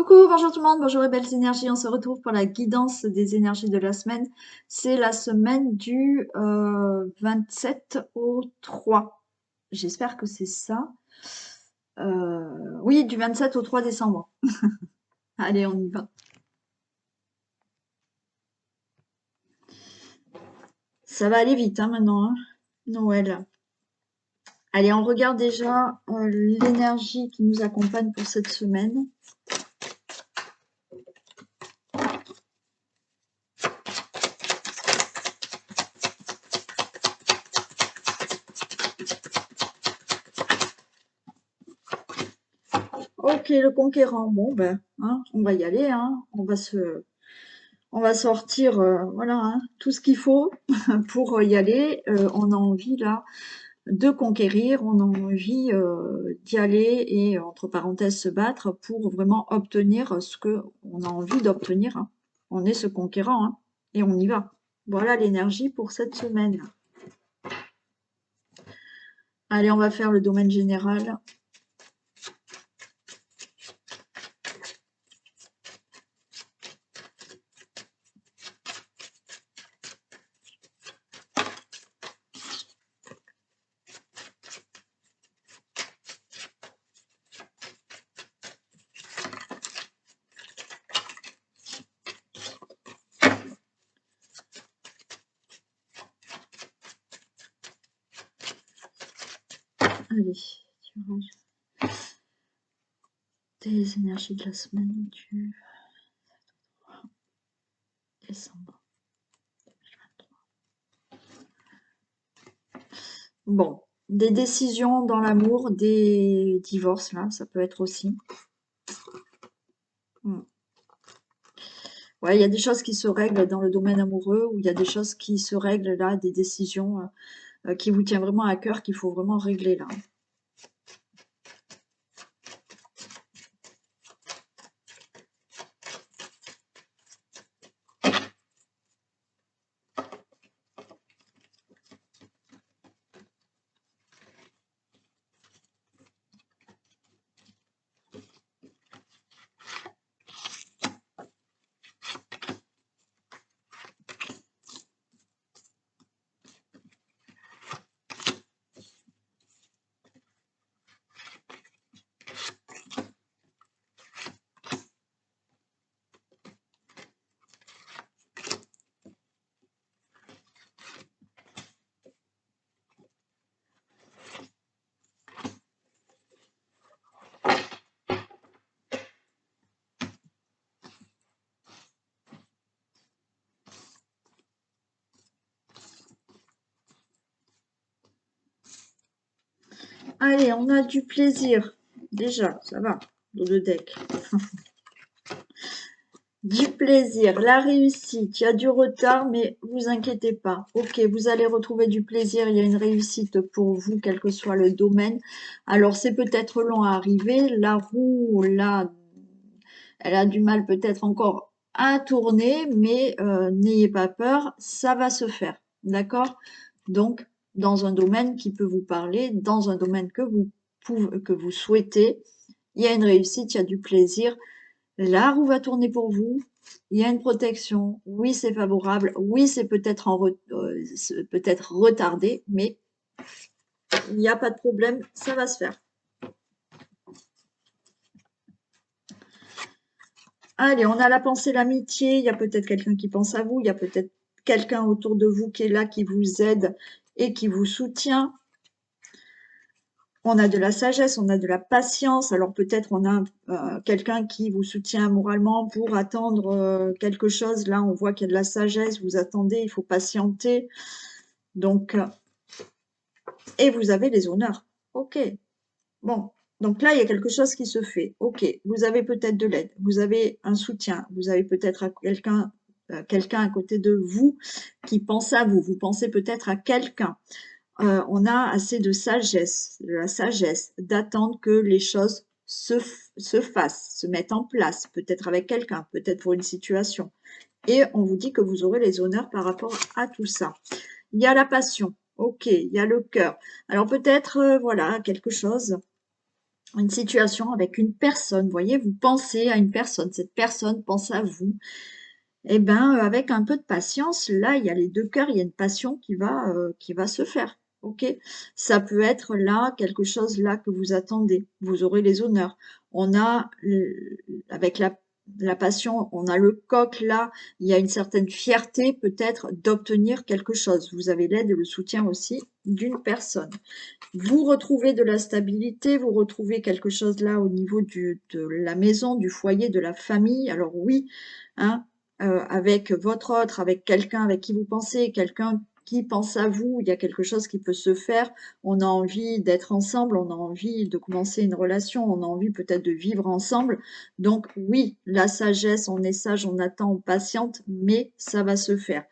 Coucou, bonjour tout le monde, bonjour les belles énergies, on se retrouve pour la guidance des énergies de la semaine. C'est la semaine du 27 au 3. J'espère que c'est ça. Oui, du 27 au 3 décembre. Allez, on y va. Ça va aller vite maintenant, hein, Noël. Allez, on regarde déjà l'énergie qui nous accompagne pour cette semaine. Ok, le conquérant. Bon, ben, hein, on va y aller, hein. On va sortir, voilà, hein, tout ce qu'il faut pour y aller. On a envie là de conquérir, on a envie d'y aller et entre parenthèses se battre pour vraiment obtenir ce que on a envie d'obtenir, hein. On est ce conquérant, hein, et on y va. Voilà l'énergie pour cette semaine. Allez, on va faire le domaine général. Allez, tirage des énergies de la semaine du décembre 2023. Bon, des décisions dans l'amour, des divorces, là, ça peut être aussi. Ouais, il y a des choses qui se règlent dans le domaine amoureux, ou il y a des choses qui se règlent là, des décisions qui vous tiennent vraiment à cœur, qu'il faut vraiment régler là. Allez, on a du plaisir. Déjà, ça va, dans le deck. Du plaisir, la réussite, il y a du retard, mais vous inquiétez pas. Ok, vous allez retrouver du plaisir, il y a une réussite pour vous, quel que soit le domaine. Alors, c'est peut-être long à arriver. La roue, là, elle a du mal peut-être encore à tourner, mais n'ayez pas peur, ça va se faire. D'accord? Donc, dans un domaine qui peut vous parler, dans un domaine que vous souhaitez, il y a une réussite, il y a du plaisir. La roue va tourner pour vous. Il y a une protection. Oui, c'est favorable. Oui, c'est peut-être peut-être retardé, mais il n'y a pas de problème, ça va se faire. Allez, on a la pensée, l'amitié. Il y a peut-être quelqu'un qui pense à vous. Il y a peut-être quelqu'un autour de vous qui est là, qui vous aide et qui vous soutient. On a de la sagesse, on a de la patience. Alors peut-être on a quelqu'un qui vous soutient moralement pour attendre quelque chose. Là, on voit qu'il y a de la sagesse. Vous attendez, il faut patienter. Donc, et vous avez les honneurs. Ok. Bon. Donc là, il y a quelque chose qui se fait. Ok. Vous avez peut-être de l'aide. Vous avez un soutien. Vous avez peut-être quelqu'un à côté de vous qui pense à vous. Vous pensez peut-être à quelqu'un. On a assez de la sagesse, d'attendre que les choses se fassent, se mettent en place, peut-être avec quelqu'un, peut-être pour une situation. Et on vous dit que vous aurez les honneurs par rapport à tout ça. Il y a la passion, ok, il y a le cœur. Alors peut-être, voilà, quelque chose une situation avec une personne. Vous voyez, vous pensez à une personne, cette personne pense à vous. Eh ben, avec un peu de patience, là, il y a les 2 cœurs, il y a une passion qui va se faire, OK? Ça peut être là, quelque chose là que vous attendez, vous aurez les honneurs. On a avec la passion, on a le coq là, il y a une certaine fierté peut-être d'obtenir quelque chose. Vous avez l'aide et le soutien aussi d'une personne. Vous retrouvez de la stabilité, vous retrouvez quelque chose là au niveau de la maison, du foyer, de la famille. Alors oui, hein, avec votre autre, avec quelqu'un avec qui vous pensez, quelqu'un qui pense à vous, il y a quelque chose qui peut se faire. On a envie d'être ensemble, on a envie de commencer une relation, on a envie peut-être de vivre ensemble. Donc oui, la sagesse, on est sage, on attend, on patiente, mais ça va se faire.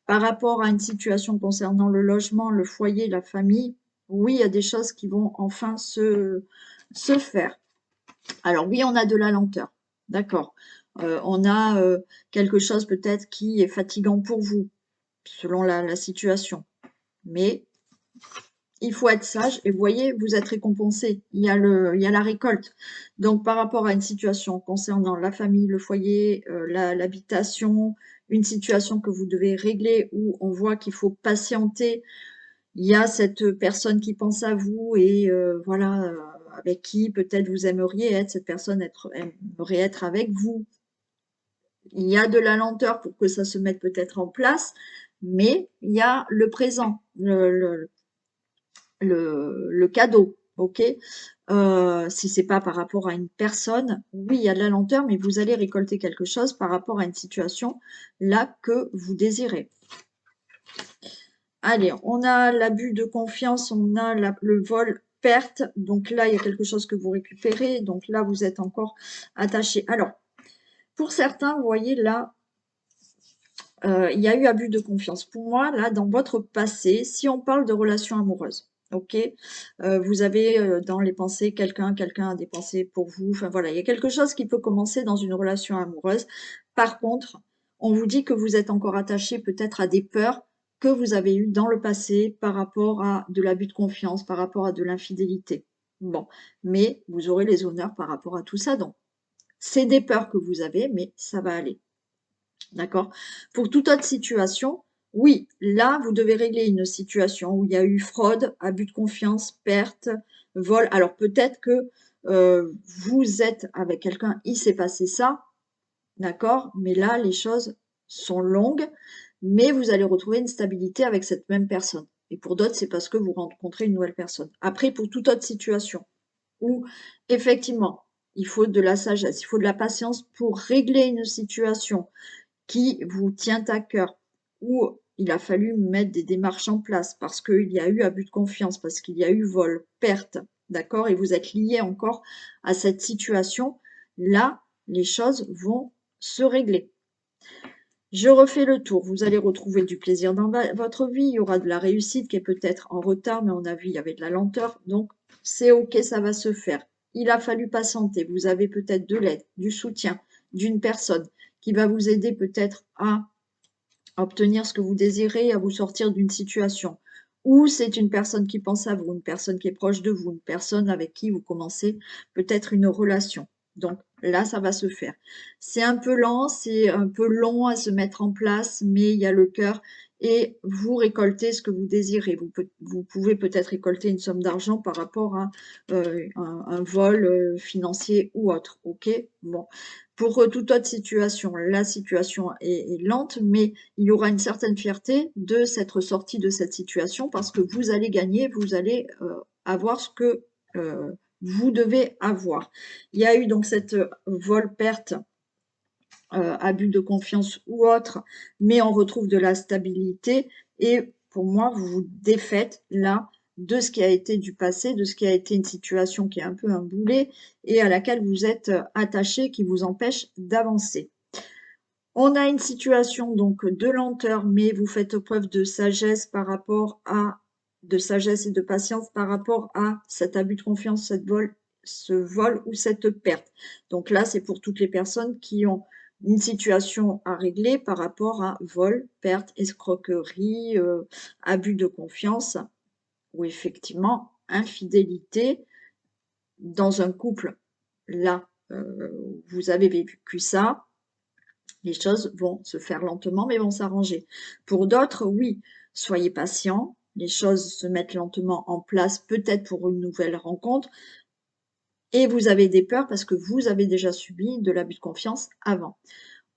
Par rapport à une situation concernant le logement, le foyer, la famille, oui, il y a des choses qui vont enfin se faire. Alors oui, on a de la lenteur, d'accord. On a quelque chose peut-être qui est fatigant pour vous, selon la situation. Mais il faut être sage et vous voyez, vous êtes récompensé. Il y a la récolte. Donc, par rapport à une situation concernant la famille, le foyer, l'habitation, une situation que vous devez régler où on voit qu'il faut patienter, il y a cette personne qui pense à vous et voilà, avec qui peut-être vous aimeriez être, cette personne aimerait être avec vous. Il y a de la lenteur pour que ça se mette peut-être en place, mais il y a le présent, le cadeau, ok? Si c'est pas par rapport à une personne, oui, il y a de la lenteur, mais vous allez récolter quelque chose par rapport à une situation là que vous désirez. Allez, on a l'abus de confiance, on a le vol perte. Donc là, il y a quelque chose que vous récupérez. Donc là, vous êtes encore attaché. Alors, pour certains, vous voyez là, il y a eu abus de confiance. Pour moi, là, dans votre passé, si on parle de relations amoureuses, ok, vous avez dans les pensées quelqu'un a des pensées pour vous. Enfin voilà, il y a quelque chose qui peut commencer dans une relation amoureuse. Par contre, on vous dit que vous êtes encore attaché peut-être à des peurs que vous avez eues dans le passé par rapport à de l'abus de confiance, par rapport à de l'infidélité. Bon, mais vous aurez les honneurs par rapport à tout ça. Donc, c'est des peurs que vous avez, mais ça va aller. D'accord? Pour toute autre situation, oui, là, vous devez régler une situation où il y a eu fraude, abus de confiance, perte, vol. Alors peut-être que vous êtes avec quelqu'un, il s'est passé ça, d'accord? Mais là, les choses sont longues, mais vous allez retrouver une stabilité avec cette même personne. Et pour d'autres, c'est parce que vous rencontrez une nouvelle personne. Après, pour toute autre situation, où effectivement, il faut de la sagesse, il faut de la patience pour régler une situation qui vous tient à cœur, où il a fallu mettre des démarches en place parce qu'il y a eu abus de confiance, parce qu'il y a eu vol, perte, d'accord, et vous êtes lié encore à cette situation, là, les choses vont se régler. Je refais le tour. Vous allez retrouver du plaisir dans votre vie. Il y aura de la réussite qui est peut-être en retard, mais on a vu, il y avait de la lenteur. Donc, c'est OK, ça va se faire. Il a fallu patienter. Vous avez peut-être de l'aide, du soutien d'une personne qui va vous aider peut-être à obtenir ce que vous désirez, à vous sortir d'une situation. Ou c'est une personne qui pense à vous, une personne qui est proche de vous, une personne avec qui vous commencez peut-être une relation. Donc là, ça va se faire. C'est un peu lent, c'est un peu long à se mettre en place, mais il y a le cœur et vous récoltez ce que vous désirez. Vous pouvez peut-être récolter une somme d'argent par rapport à un vol financier ou autre. OK? Bon. Pour toute autre situation, la situation est lente, mais il y aura une certaine fierté de s'être sorti de cette situation parce que vous allez gagner, vous allez avoir ce que vous devez avoir. Il y a eu donc cette vol-perte, abus de confiance ou autre, mais on retrouve de la stabilité et pour moi, vous vous défaites là de ce qui a été du passé, de ce qui a été une situation qui est un peu un boulet et à laquelle vous êtes attaché, qui vous empêche d'avancer. On a une situation donc de lenteur, mais vous faites preuve de sagesse par rapport à de sagesse et de patience par rapport à cet abus de confiance, ce vol ou cette perte. Donc là, c'est pour toutes les personnes qui ont une situation à régler par rapport à vol, perte, escroquerie, abus de confiance ou effectivement infidélité dans un couple, là, vous avez vécu ça, les choses vont se faire lentement, mais vont s'arranger. Pour d'autres, oui, soyez patient, les choses se mettent lentement en place, peut-être pour une nouvelle rencontre, et vous avez des peurs parce que vous avez déjà subi de l'abus de confiance avant.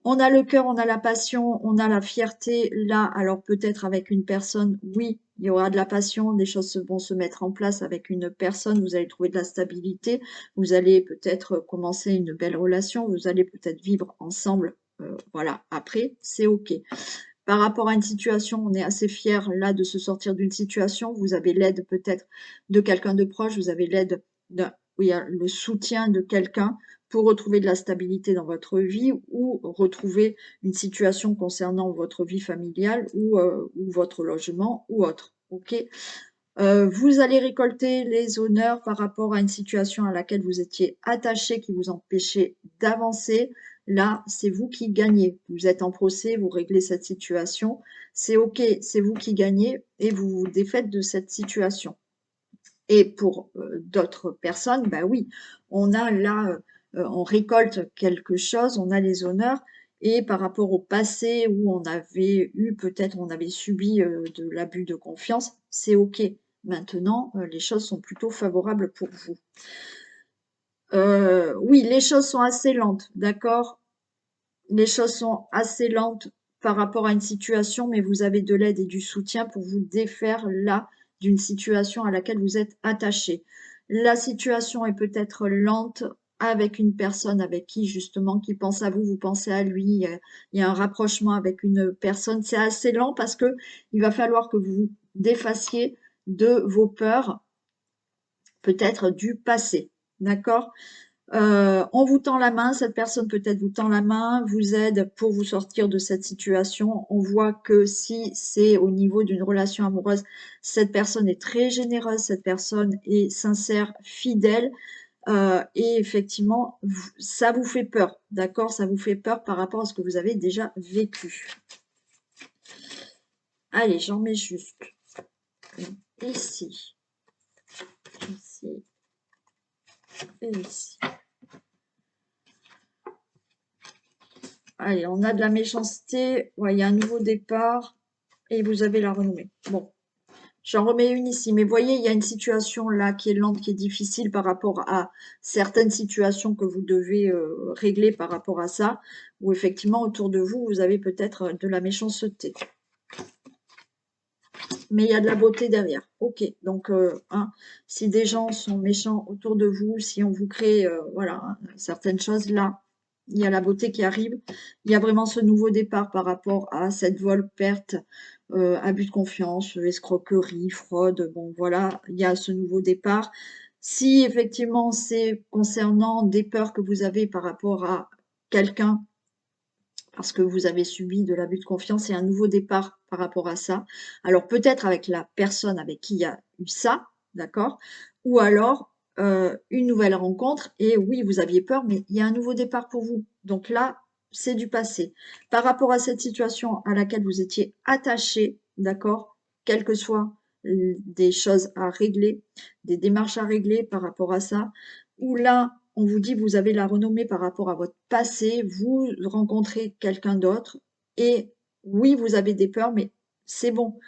On a le cœur, on a la passion, on a la fierté. Là, alors peut-être avec une personne, oui, il y aura de la passion, des choses vont se mettre en place avec une personne, vous allez trouver de la stabilité, vous allez peut-être commencer une belle relation, vous allez peut-être vivre ensemble, voilà, après, c'est OK. Par rapport à une situation, on est assez fiers là de se sortir d'une situation. Vous avez l'aide peut-être de quelqu'un de proche, vous avez l'aide d'un, oui, le soutien de quelqu'un pour retrouver de la stabilité dans votre vie ou retrouver une situation concernant votre vie familiale ou votre logement ou autre. OK? Vous allez récolter les honneurs par rapport à une situation à laquelle vous étiez attaché, qui vous empêchait d'avancer. Là, c'est vous qui gagnez. Vous êtes en procès, vous réglez cette situation. C'est OK, c'est vous qui gagnez et vous vous défaites de cette situation. Et pour d'autres personnes, bah oui, on a là, on récolte quelque chose, on a les honneurs. Et par rapport au passé où on avait eu, peut-être on avait subi de l'abus de confiance, c'est OK. Maintenant, les choses sont plutôt favorables pour vous. Oui, les choses sont assez lentes, d'accord? Les choses sont assez lentes par rapport à une situation, mais vous avez de l'aide et du soutien pour vous défaire là d'une situation à laquelle vous êtes attaché. La situation est peut-être lente avec une personne avec qui justement qui pense à vous, vous pensez à lui, il y a un rapprochement avec une personne. C'est assez lent parce que il va falloir que vous vous défassiez de vos peurs, peut-être du passé. D'accord? On vous tend la main, cette personne peut-être vous tend la main, vous aide pour vous sortir de cette situation. On voit que si c'est au niveau d'une relation amoureuse, cette personne est très généreuse, cette personne est sincère, fidèle, et effectivement, ça vous fait peur, d'accord? Ça vous fait peur par rapport à ce que vous avez déjà vécu. Allez, j'en mets juste ici, ici et ici. Allez, on a de la méchanceté. Ouais, il y a un nouveau départ et vous avez la renommée. Bon, j'en remets une ici. Mais voyez, il y a une situation là qui est lente, qui est difficile par rapport à certaines situations que vous devez régler par rapport à ça, où effectivement, autour de vous, vous avez peut-être de la méchanceté. Mais il y a de la beauté derrière. Ok, donc hein, si des gens sont méchants autour de vous, si on vous crée voilà, hein, certaines choses, là, il y a la beauté qui arrive. Il y a vraiment ce nouveau départ par rapport à cette vol, perte, abus de confiance, escroquerie, fraude. Bon, voilà, il y a ce nouveau départ. Si effectivement c'est concernant des peurs que vous avez par rapport à quelqu'un, parce que vous avez subi de l'abus de confiance et un nouveau départ par rapport à ça. Alors peut-être avec la personne avec qui il y a eu ça, d'accord? Ou alors une nouvelle rencontre et oui, vous aviez peur, mais il y a un nouveau départ pour vous. Donc là, c'est du passé. Par rapport à cette situation à laquelle vous étiez attaché, d'accord? Quelles que soient des choses à régler, des démarches à régler par rapport à ça, ou là, on vous dit vous avez la renommée par rapport à votre passé, vous rencontrez quelqu'un d'autre et oui, vous avez des peurs, mais c'est bon,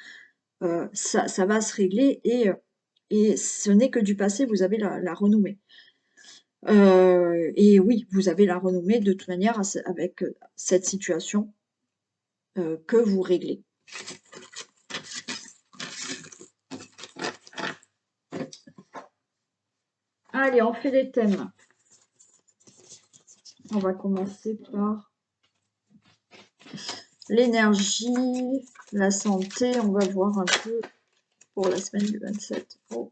ça va se régler et ce n'est que du passé, vous avez la renommée. Et oui, vous avez la renommée de toute manière avec cette situation que vous réglez. Allez, on fait les thèmes. On va commencer par l'énergie, la santé. On va voir un peu pour la semaine du 27 au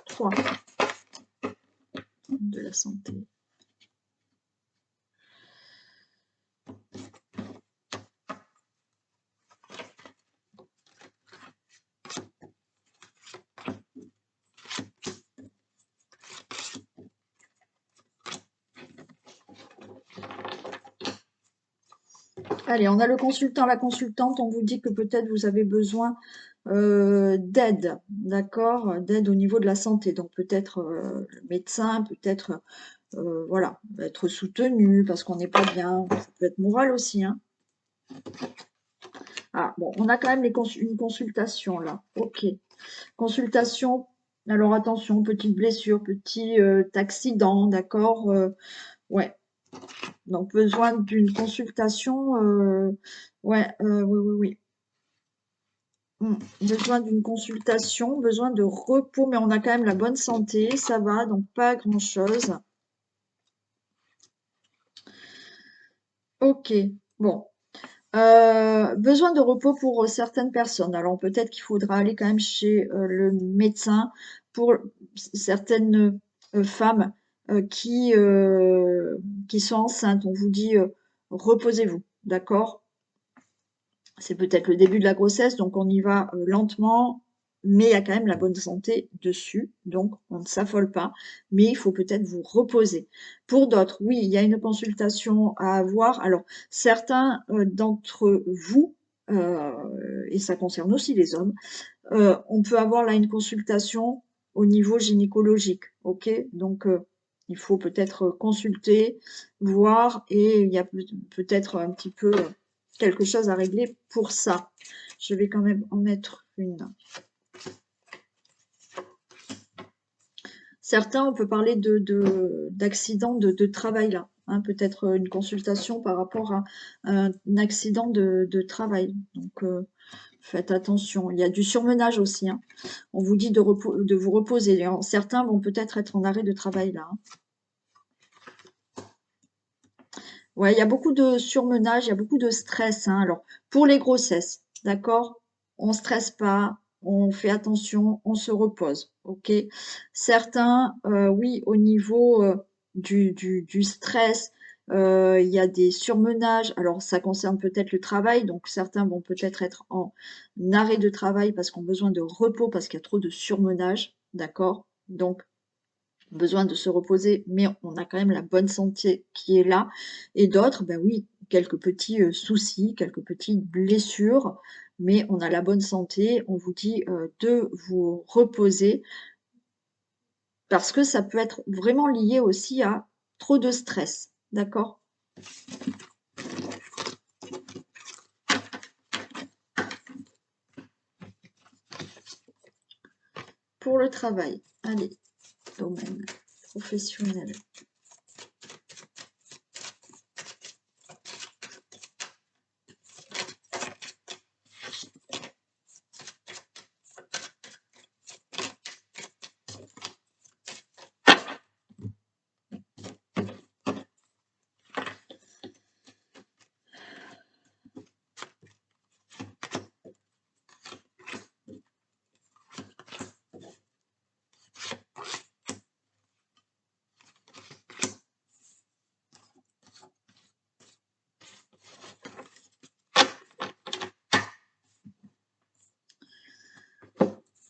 3 de la santé. Allez, on a le consultant, la consultante, on vous dit que peut-être vous avez besoin d'aide, d'accord? D'aide au niveau de la santé. Donc peut-être le médecin, peut-être voilà, être soutenu parce qu'on n'est pas bien. Ça peut être moral aussi, hein. Ah, bon, on a quand même une consultation là. Ok. Consultation. Alors attention, petite blessure, petit accident, d'accord? Ouais. Donc besoin d'une consultation. Ouais, oui, oui, oui. Besoin d'une consultation, besoin de repos, mais on a quand même la bonne santé, ça va, donc pas grand-chose. Ok, bon. Besoin de repos pour certaines personnes. Alors peut-être qu'il faudra aller quand même chez le médecin pour certaines femmes qui sont enceintes. On vous dit reposez-vous, d'accord? C'est peut-être le début de la grossesse, donc on y va lentement, mais il y a quand même la bonne santé dessus, donc on ne s'affole pas, mais il faut peut-être vous reposer. Pour d'autres, oui, il y a une consultation à avoir. Alors, certains d'entre vous, et ça concerne aussi les hommes, on peut avoir là une consultation au niveau gynécologique, ok? Donc, il faut peut-être consulter, voir, et il y a peut-être un petit peu quelque chose à régler pour ça. Je vais quand même en mettre une. Certains, on peut parler d'accident de travail là, hein, peut-être une consultation par rapport à un accident de travail. Donc, faites attention. Il y a du surmenage aussi, hein. On vous dit de vous reposer. Certains vont peut-être être en arrêt de travail là, hein. Ouais, il y a beaucoup de surmenage, il y a beaucoup de stress, hein. Alors, pour les grossesses, d'accord? On ne stresse pas, on fait attention, on se repose, ok? Certains, oui, au niveau du stress, il y a des surmenages. Alors, ça concerne peut-être le travail, donc certains vont peut-être être en arrêt de travail parce qu'ils ont besoin de repos, parce qu'il y a trop de surmenage, d'accord? Donc, besoin de se reposer, mais on a quand même la bonne santé qui est là. Et d'autres, ben oui, quelques petits soucis, quelques petites blessures, mais on a la bonne santé. On vous dit de vous reposer parce que ça peut être vraiment lié aussi à trop de stress. D'accord? Pour le travail, allez, domaine professionnel.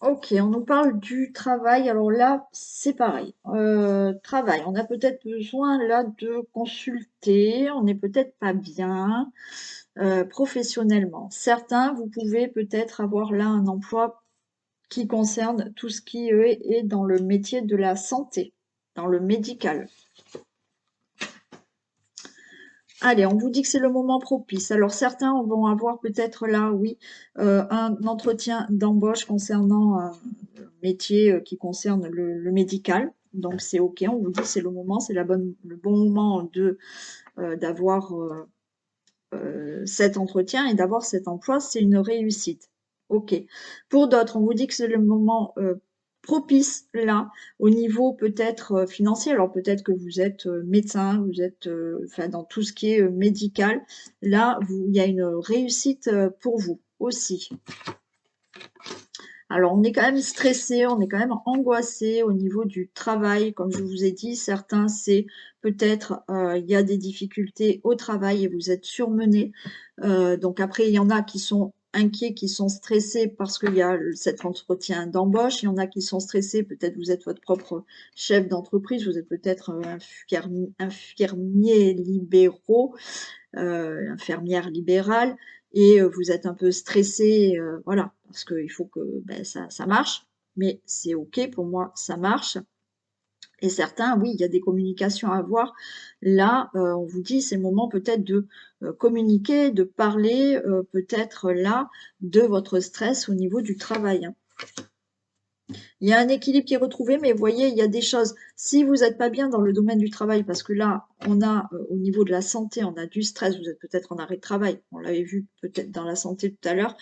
Ok, on nous parle du travail. Alors là, c'est pareil. Travail, on a peut-être besoin là de consulter. On n'est peut-être pas bien professionnellement. Certains, vous pouvez peut-être avoir là un emploi qui concerne tout ce qui est dans le métier de la santé, dans le médical. Allez, on vous dit que c'est le moment propice. Alors certains vont avoir peut-être là, oui, un entretien d'embauche concernant un métier qui concerne le médical. Donc c'est OK, on vous dit que c'est le moment, c'est le bon moment d'avoir cet entretien et d'avoir cet emploi, c'est une réussite. OK. Pour d'autres, on vous dit que c'est le moment propice là, au niveau peut-être financier. Alors peut-être que vous êtes médecin, vous êtes enfin, dans tout ce qui est médical. Là, il y a une réussite pour vous aussi. Alors, on est quand même stressé, on est quand même angoissé au niveau du travail. Comme je vous ai dit, certains, c'est peut-être il y a des difficultés au travail et vous êtes surmené. Donc après, il y en a qui sont inquiets, qui sont stressés parce qu'il y a cet entretien d'embauche. Il y en a qui sont stressés, peut-être vous êtes votre propre chef d'entreprise, vous êtes peut-être infirmier libéraux. infirmière libérale, et vous êtes un peu stressé, voilà, parce qu'il faut que ben, ça marche, mais c'est OK pour moi, ça marche. Et certains, oui, il y a des communications à avoir. Là, on vous dit, c'est le moment peut-être de communiquer, de parler, peut-être là, de votre stress au niveau du travail, hein. Il y a un équilibre qui est retrouvé, mais vous voyez, il y a des choses, si vous n'êtes pas bien dans le domaine du travail, parce que là, on a, au niveau de la santé, on a du stress, vous êtes peut-être en arrêt de travail, on l'avait vu peut-être dans la santé tout à l'heure.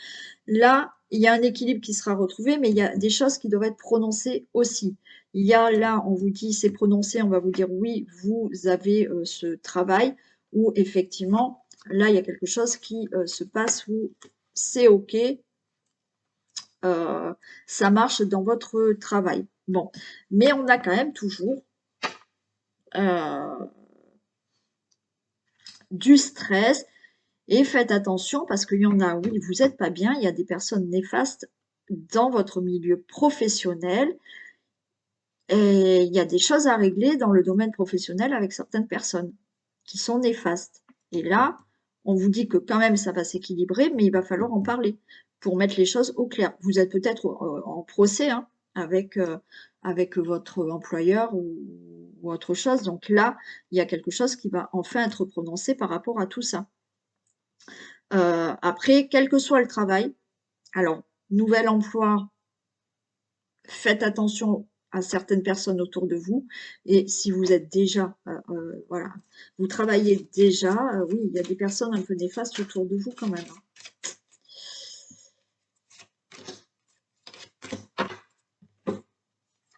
Là, il y a un équilibre qui sera retrouvé, mais il y a des choses qui doivent être prononcées aussi. Il y a là, on vous dit, c'est prononcé, on va vous dire oui, vous avez ce travail, ou effectivement, là, il y a quelque chose qui se passe où c'est OK, ça marche dans votre travail. Bon, mais on a quand même toujours du stress, et faites attention parce qu'il y en a, oui, vous n'êtes pas bien, il y a des personnes néfastes dans votre milieu professionnel, et il y a des choses à régler dans le domaine professionnel avec certaines personnes qui sont néfastes. Et là, on vous dit que quand même ça va s'équilibrer, mais il va falloir en parler pour mettre les choses au clair. Vous êtes peut-être en procès, hein, avec votre employeur ou autre chose. Donc là, il y a quelque chose qui va enfin être prononcé par rapport à tout ça. Après, quel que soit le travail, alors, nouvel emploi, faites attention à certaines personnes autour de vous. Et si vous êtes déjà, voilà, vous travaillez déjà, oui, il y a des personnes un peu néfastes autour de vous quand même, hein.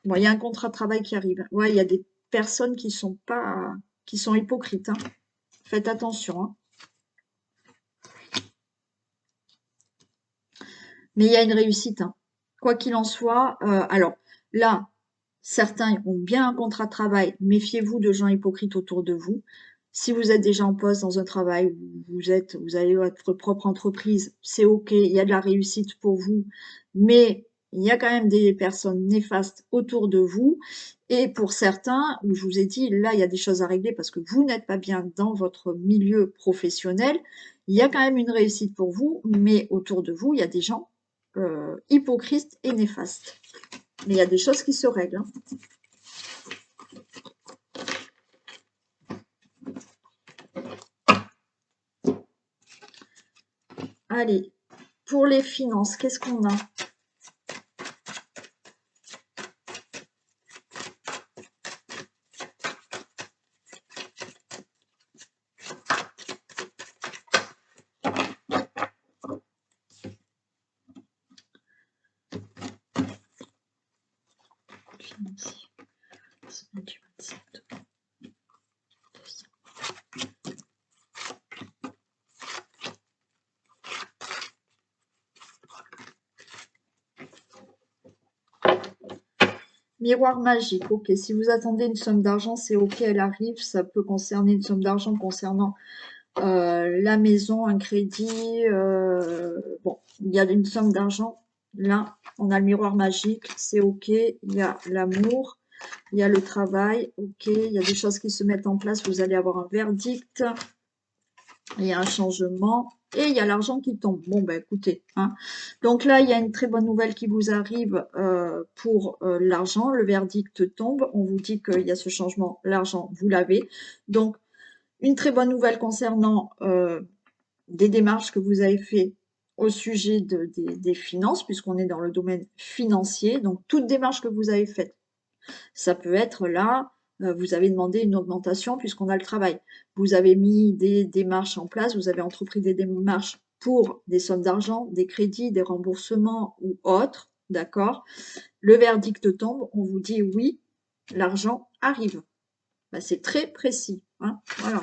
Bon, il y a un contrat de travail qui arrive. Ouais, il y a des personnes qui sont pas, qui sont hypocrites, hein. Faites attention, hein. Mais il y a une réussite, hein. Quoi qu'il en soit, alors là, certains ont bien un contrat de travail, méfiez-vous de gens hypocrites autour de vous. Si vous êtes déjà en poste dans un travail, vous avez votre propre entreprise, c'est OK, il y a de la réussite pour vous, mais il y a quand même des personnes néfastes autour de vous. Et pour certains, où je vous ai dit, là, il y a des choses à régler parce que vous n'êtes pas bien dans votre milieu professionnel. Il y a quand même une réussite pour vous, mais autour de vous, il y a des gens hypocrites et néfastes. Mais il y a des choses qui se règlent, hein. Allez, pour les finances, qu'est-ce qu'on a? Financier. Semaine du 27. Miroir magique, ok. Si vous attendez une somme d'argent, c'est ok, elle arrive. Ça peut concerner une somme d'argent concernant la maison, un crédit. Bon, il y a une somme d'argent. Là, on a le miroir magique, c'est ok. Il y a l'amour, il y a le travail, ok. Il y a des choses qui se mettent en place. Vous allez avoir un verdict. Il y a un changement et il y a l'argent qui tombe. Bon, ben écoutez, hein. Donc là, il y a une très bonne nouvelle qui vous arrive pour l'argent. Le verdict tombe. On vous dit qu'il y a ce changement. L'argent, vous l'avez. Donc, une très bonne nouvelle concernant des démarches que vous avez fait au sujet des finances, puisqu'on est dans le domaine financier. Donc, toute démarche que vous avez faite, ça peut être là, vous avez demandé une augmentation puisqu'on a le travail. Vous avez mis des démarches en place, vous avez entrepris des démarches pour des sommes d'argent, des crédits, des remboursements ou autres, d'accord? Le verdict tombe, on vous dit oui, l'argent arrive. Ben, c'est très précis, hein, voilà.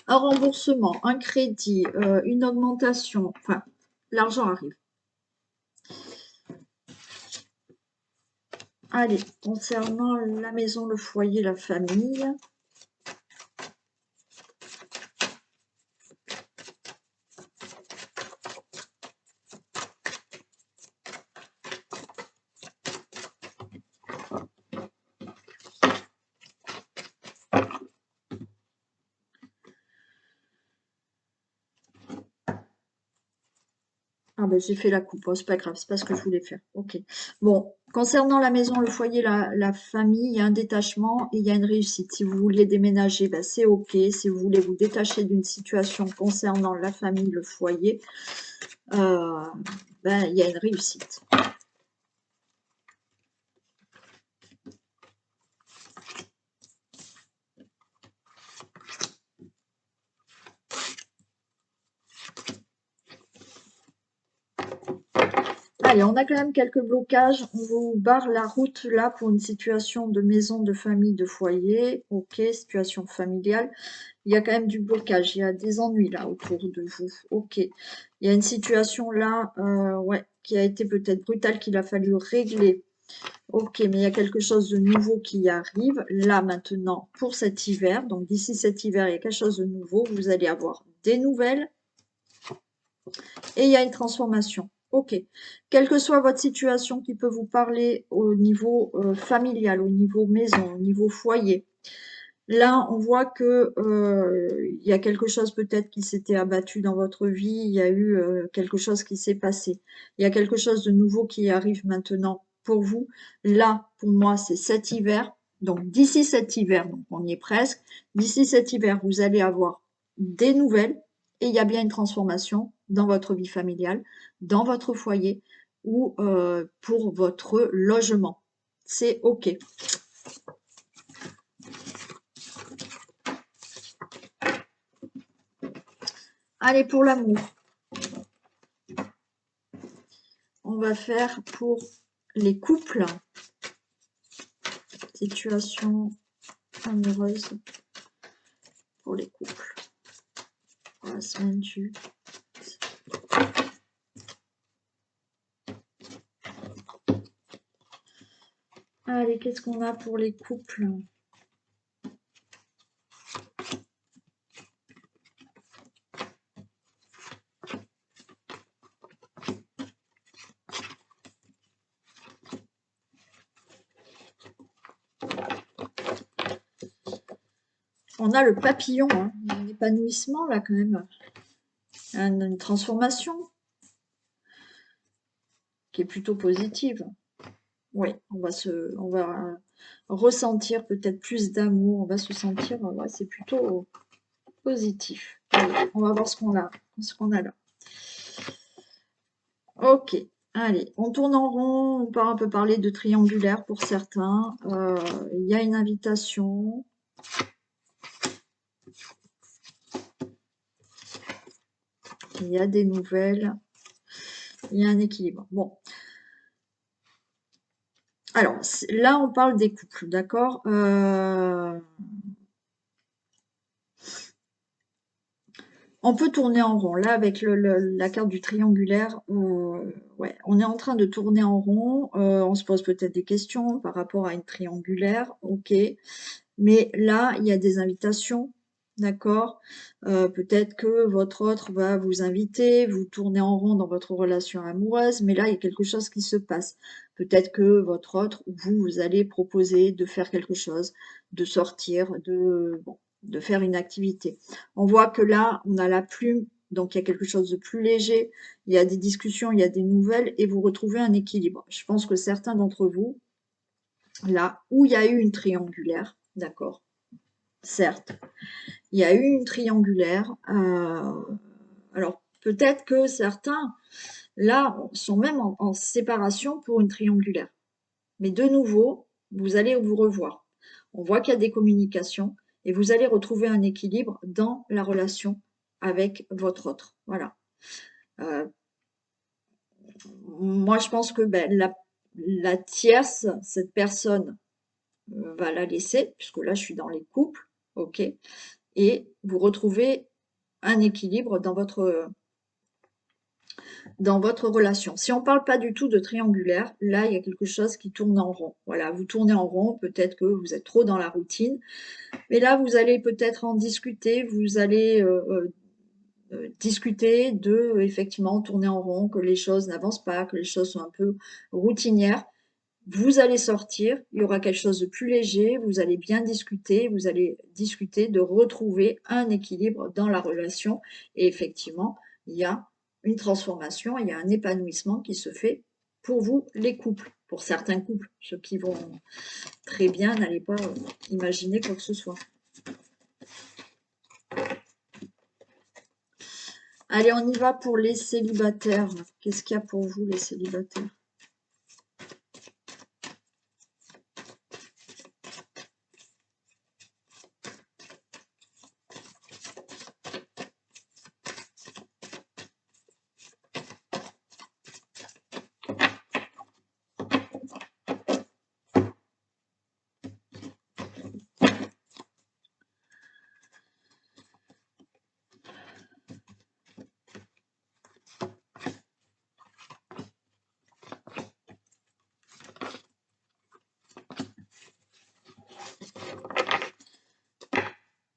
Un remboursement, un crédit, une augmentation, enfin, l'argent arrive. Allez, concernant la maison, le foyer, la famille, Ah ben j'ai fait la coupe, oh, c'est pas grave, c'est pas ce que je voulais faire. Ok. Bon, concernant la maison, le foyer, la famille, il y a un détachement et il y a une réussite. Si vous voulez déménager, ben, c'est ok. Si vous voulez vous détacher d'une situation concernant la famille, le foyer, ben, il y a une réussite. Allez, on a quand même quelques blocages. On vous barre la route là pour une situation de maison, de famille, de foyer. Ok, situation familiale. Il y a quand même du blocage. Il y a des ennuis là autour de vous. Ok. Il y a une situation là, ouais, qui a été peut-être brutale, qu'il a fallu régler. Ok, mais il y a quelque chose de nouveau qui arrive là maintenant pour cet hiver. Donc d'ici cet hiver, il y a quelque chose de nouveau. Vous allez avoir des nouvelles et il y a une transformation. Ok. Quelle que soit votre situation qui peut vous parler au niveau familial, au niveau maison, au niveau foyer, là, on voit que il y a quelque chose peut-être qui s'était abattu dans votre vie, il y a eu quelque chose qui s'est passé. Il y a quelque chose de nouveau qui arrive maintenant pour vous. Là, pour moi, c'est cet hiver. Donc, d'ici cet hiver, donc on y est presque, d'ici cet hiver, vous allez avoir des nouvelles et il y a bien une transformation dans votre vie familiale, dans votre foyer ou pour votre logement. C'est OK. Allez, pour l'amour. On va faire pour les couples. Situation amoureuse pour les couples. Pour la semaine du... Allez, qu'est-ce qu'on a pour les couples? On a le papillon, hein. Un épanouissement là quand même, une transformation qui est plutôt positive. Oui, on va ressentir peut-être plus d'amour, on va se sentir, ouais, c'est plutôt positif. Allez, on va voir ce qu'on a là. Ok, allez, on tourne en rond, on peut parler de triangulaire pour certains. Il y a une invitation. Il y a des nouvelles. Il y a un équilibre. Bon. Alors, là, on parle des couples, d'accord? On peut tourner en rond. Là, avec la carte du triangulaire, ouais, on est en train de tourner en rond. On se pose peut-être des questions par rapport à une triangulaire, ok. Mais là, il y a des invitations, d'accord? Peut-être que votre autre va vous inviter, vous tournez en rond dans votre relation amoureuse, mais là, il y a quelque chose qui se passe. Peut-être que votre autre, vous allez proposer de faire quelque chose, de sortir, bon, de faire une activité. On voit que là, on a la plume, donc il y a quelque chose de plus léger, il y a des discussions, il y a des nouvelles, et vous retrouvez un équilibre. Je pense que certains d'entre vous, là où il y a eu une triangulaire, d'accord, certes, il y a eu une triangulaire, alors peut-être que certains, là, sont même en séparation pour une triangulaire. Mais de nouveau, vous allez vous revoir. On voit qu'il y a des communications et vous allez retrouver un équilibre dans la relation avec votre autre. Voilà. Moi, je pense que ben, la tierce, cette personne va la laisser, puisque là, je suis dans les couples, ok, et vous retrouvez un équilibre dans votre relation. Si on ne parle pas du tout de triangulaire, là, il y a quelque chose qui tourne en rond. Voilà, vous tournez en rond, peut-être que vous êtes trop dans la routine, mais là, vous allez peut-être en discuter, vous allez discuter de, effectivement, tourner en rond, que les choses n'avancent pas, que les choses sont un peu routinières. Vous allez sortir, il y aura quelque chose de plus léger, vous allez bien discuter, vous allez discuter de retrouver un équilibre dans la relation. Et effectivement, il y a une transformation, il y a un épanouissement qui se fait pour vous, les couples. Pour certains couples, ceux qui vont très bien, n'allez pas imaginer quoi que ce soit. Allez, on y va pour les célibataires. Qu'est-ce qu'il y a pour vous, les célibataires?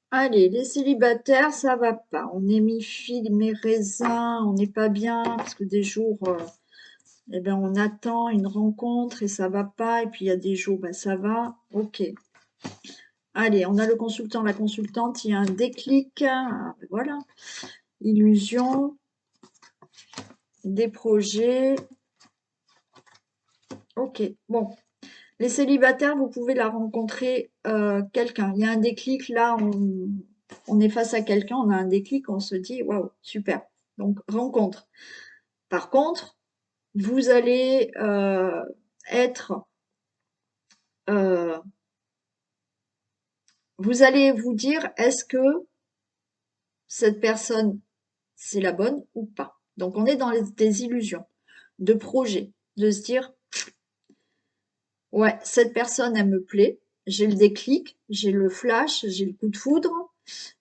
Allez, les célibataires, ça va pas. On est mi-figue, mi-raisin, on n'est pas bien, parce que des jours, eh ben, on attend une rencontre et ça va pas, et puis il y a des jours, ben, ça va, ok. Allez, on a le consultant, la consultante, il y a un déclic, ah, ben voilà, illusion, des projets, ok, bon. Les célibataires, vous pouvez la rencontrer quelqu'un. Il y a un déclic, là, on est face à quelqu'un, on a un déclic, on se dit, waouh, super. Donc, rencontre. Par contre, vous allez être... vous allez vous dire, est-ce que cette personne, c'est la bonne ou pas? Donc, on est dans des illusions de projet, de se dire, ouais, cette personne, elle me plaît, j'ai le déclic, j'ai le flash, j'ai le coup de foudre,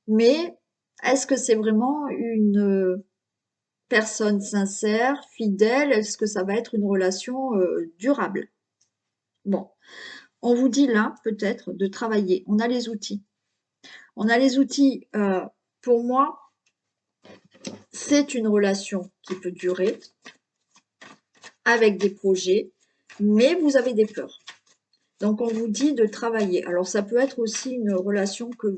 mais est-ce que c'est vraiment une personne sincère, fidèle? Est-ce que ça va être une relation durable? Bon, on vous dit là, peut-être, de travailler. On a les outils. On a les outils, pour moi, c'est une relation qui peut durer avec des projets, mais vous avez des peurs. Donc, on vous dit de travailler. Alors, ça peut être aussi une relation que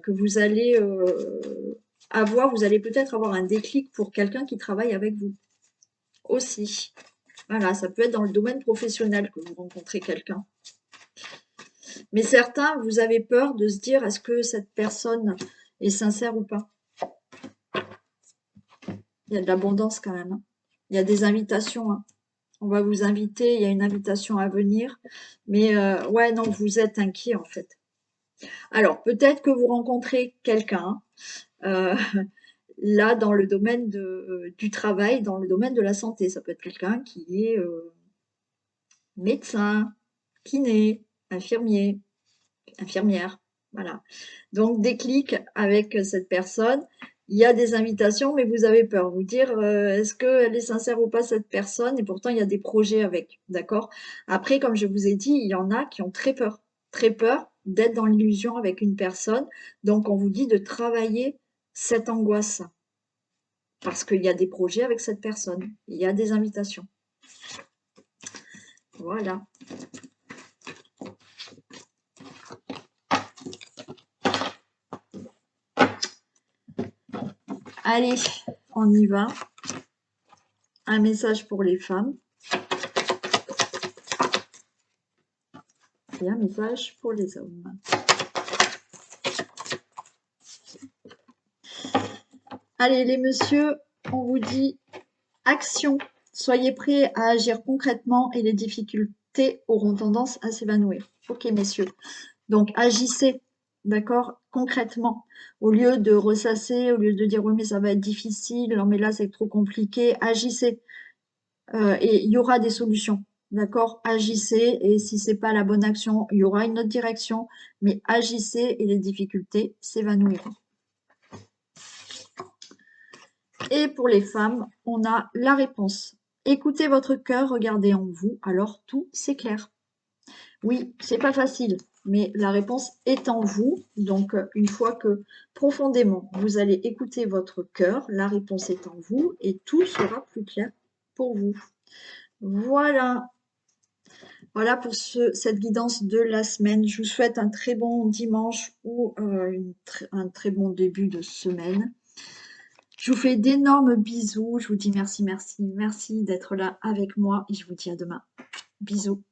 vous allez avoir. Vous allez peut-être avoir un déclic pour quelqu'un qui travaille avec vous aussi. Voilà, ça peut être dans le domaine professionnel que vous rencontrez quelqu'un. Mais certains, vous avez peur de se dire, est-ce que cette personne est sincère ou pas? Il y a de l'abondance quand même, hein. Il y a des invitations, hein. On va vous inviter, il y a une invitation à venir. Mais ouais, non, vous êtes inquiet en fait. Alors, peut-être que vous rencontrez quelqu'un, là, dans le domaine du travail, dans le domaine de la santé. Ça peut être quelqu'un qui est médecin, kiné, infirmier, infirmière. Voilà. Donc, déclic avec cette personne. Il y a des invitations, mais vous avez peur. Vous dire, est-ce qu'elle est sincère ou pas, cette personne? Et pourtant, il y a des projets avec. D'accord? Après, comme je vous ai dit, il y en a qui ont très peur d'être dans l'illusion avec une personne. Donc, on vous dit de travailler cette angoisse. Parce qu'il y a des projets avec cette personne. Il y a des invitations. Voilà. Allez, on y va. Un message pour les femmes. Et un message pour les hommes. Allez, les messieurs, on vous dit action. Soyez prêts à agir concrètement et les difficultés auront tendance à s'évanouir. Ok, messieurs. Donc, agissez, d'accord, concrètement. Au lieu de ressasser, au lieu de dire oui, mais ça va être difficile, non, mais là, c'est trop compliqué, agissez. Et il y aura des solutions, d'accord? Agissez, et si c'est pas la bonne action, il y aura une autre direction, mais agissez et les difficultés s'évanouiront. Et pour les femmes, on a la réponse. Écoutez votre cœur, regardez en vous, alors tout s'éclaire. Oui, c'est pas facile, mais la réponse est en vous. Donc, une fois que profondément vous allez écouter votre cœur, la réponse est en vous et tout sera plus clair pour vous. Voilà. Voilà pour cette guidance de la semaine. Je vous souhaite un très bon dimanche ou un très bon début de semaine. Je vous fais d'énormes bisous. Je vous dis merci, merci, merci d'être là avec moi et je vous dis à demain. Bisous.